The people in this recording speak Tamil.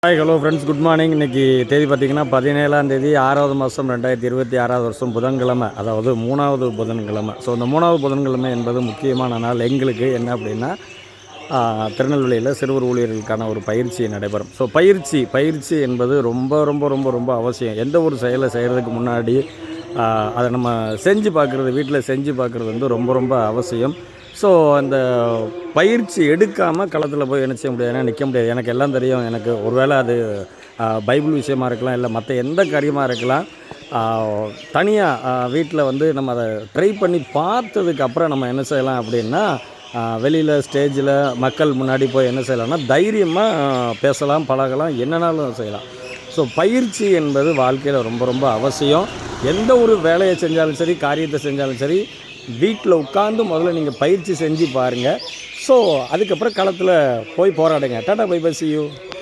Hi hello friends, good morning. இன்றைக்கி தேதி பார்த்திங்கன்னா 17ஆம் தேதி 6வது மாதம் 2026 வருஷம் புதன்கிழமை, அதாவது 3வது புதன்கிழமை. ஸோ இந்த 3வது புதன்கிழமை என்பது முக்கியமான நாள் எங்களுக்கு. என்ன அப்படின்னா, திருநெல்வேலியில் சிறுவர் ஊழியர்களுக்கான ஒரு பயிற்சி நடைபெறும். ஸோ பயிற்சி என்பது ரொம்ப ரொம்ப ரொம்ப ரொம்ப அவசியம். எந்த ஒரு செயலை செய்கிறதுக்கு முன்னாடி அதை நம்ம செஞ்சு பார்க்குறது, வீட்டில் செஞ்சு பார்க்குறது வந்து ரொம்ப ரொம்ப அவசியம். ஸோ அந்த பயிற்சி எடுக்காமல் களத்தில் போய் என்ன செய்ய முடியாது, ஏன்னா நிற்க முடியாது. எனக்கு எல்லாம் தெரியும். எனக்கு ஒருவேளை அது பைபிள் விஷயமா இருக்கலாம், இல்லை மற்ற எந்த காரியமாக இருக்கலாம். தனியாக வீட்டில் வந்து நம்ம அதை ட்ரை பண்ணி பார்த்ததுக்கப்புறம் நம்ம என்ன செய்யலாம் அப்படின்னா, வெளியில் ஸ்டேஜில் மக்கள் முன்னாடி போய் என்ன செய்யலாம்னா, தைரியமாக பேசலாம், பழகலாம், என்னன்னாலும் செய்யலாம். ஸோ பயிற்சி என்பது வாழ்க்கையில் ரொம்ப ரொம்ப அவசியம். எந்த ஒரு வேலையை செஞ்சாலும் சரி, காரியத்தை செஞ்சாலும் சரி, வீட்டில் உட்காந்து முதல்ல நீங்கள் பயிற்சி செஞ்சு பாருங்கள். ஸோ அதுக்கப்புறம் களத்தில் போய் போராடுங்க. Tata, bye bye, see you.